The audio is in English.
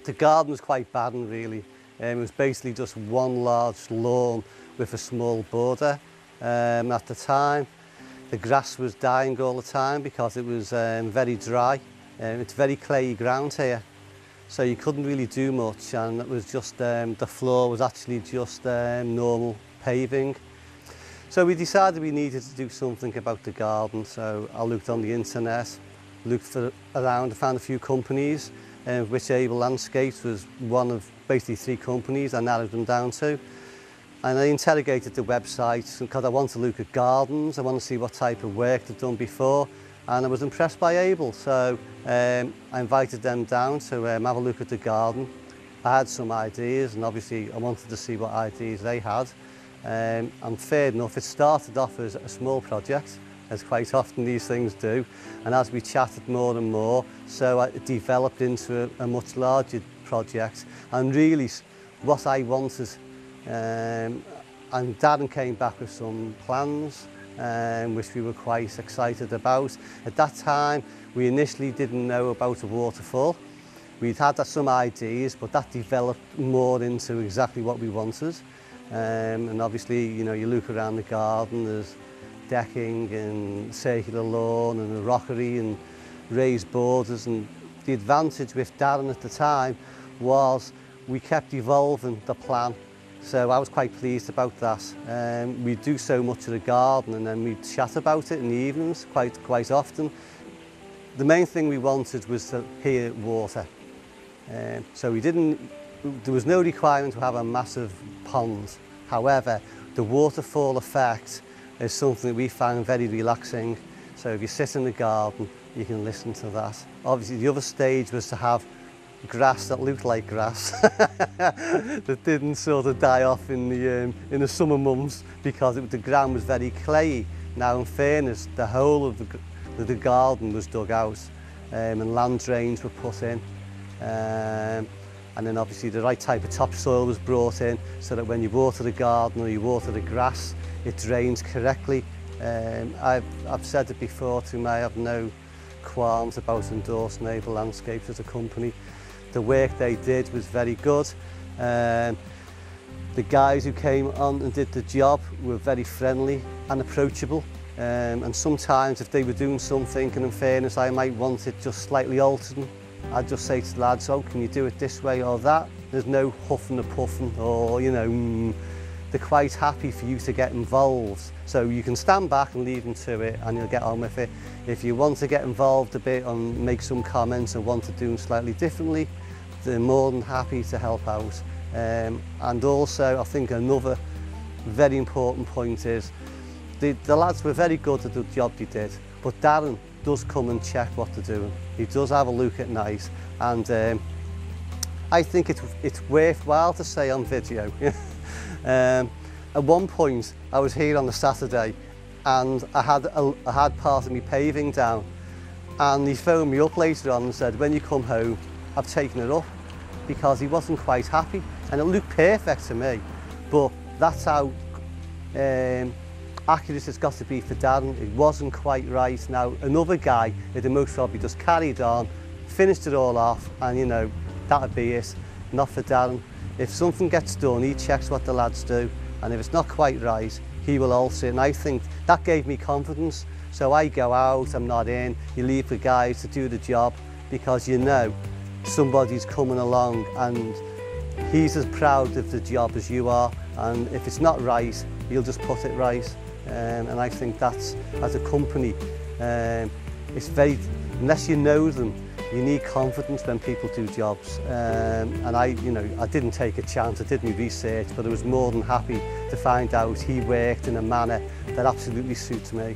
The garden was quite barren really. It was basically just one large lawn with a small border. At the time, the grass was dying all the time because it was very dry. It's very clayey ground here, so you couldn't really do much, and it was just the floor was actually just normal paving. So we decided we needed to do something about the garden. So I looked on the internet, looked around, found a few companies, which Abel Landscaping was one of basically 3 companies I narrowed them down to. And I interrogated the website because I want to look at gardens, I want to see what type of work they've done before, and I was impressed by Abel, so I invited them down to have a look at the garden. I had some ideas, and obviously I wanted to see what ideas they had. And fair enough, it started off as a small project, as quite often these things do, and as we chatted more and more, so it developed into a much larger project. And really what I wanted, and Darren came back with some plans which we were quite excited about. At that time we initially didn't know about a waterfall. We'd had some ideas, but that developed more into exactly what we wanted. And obviously, you know, you look around the garden, there's decking and circular lawn and a rockery and raised borders, and the advantage with Darren at the time was we kept evolving the plan, so I was quite pleased about that. We do so much of the garden, and then we'd chat about it in the evenings quite often. The main thing we wanted was to hear water, so there was no requirement to have a massive pond. However, the waterfall effect is something that we found very relaxing. So if you sit in the garden, you can listen to that. Obviously, the other stage was to have grass that looked like grass, that didn't sort of die off in the summer months because the ground was very clayey. Now, in fairness, the whole of the garden was dug out, and land drains were put in. And then obviously the right type of topsoil was brought in so that when you water the garden or you water the grass, it drains correctly. I've said it before to me, I have no qualms about endorsing Abel Landscaping as a company. The work they did was very good. The guys who came on and did the job were very friendly and approachable. And sometimes if they were doing something, and in fairness I might want it just slightly altered, I'd just say to the lads, oh, can you do it this way or that? There's no huffing and puffing, or, you know, they're quite happy for you to get involved. So you can stand back and leave them to it and you'll get on with it. If you want to get involved a bit and make some comments and want to do them slightly differently, they're more than happy to help out. And also, I think another very important point is the lads were very good at the job they did, but Darren does come and check what they're doing. He does have a look at night, and I think it's worthwhile to say on video. At one point, I was here on a Saturday, and I had part of my paving down, and he phoned me up later on and said, when you come home, I've taken it up, because he wasn't quite happy, and it looked perfect to me, but that's how accurate it's got to be for Darren. It wasn't quite right. Now, another guy at the most probably just carried on, finished it all off, and you know, that'd be it. Not for Darren. If something gets done, he checks what the lads do, and if it's not quite right, he will alter it, and I think that gave me confidence. So I go out, I'm not in, you leave the guys to do the job, because you know somebody's coming along and he's as proud of the job as you are, and if it's not right, he'll just put it right. And I think that's, as a company, it's very, unless you know them, you need confidence when people do jobs. And I didn't take a chance, I did my research, but I was more than happy to find out he worked in a manner that absolutely suits me.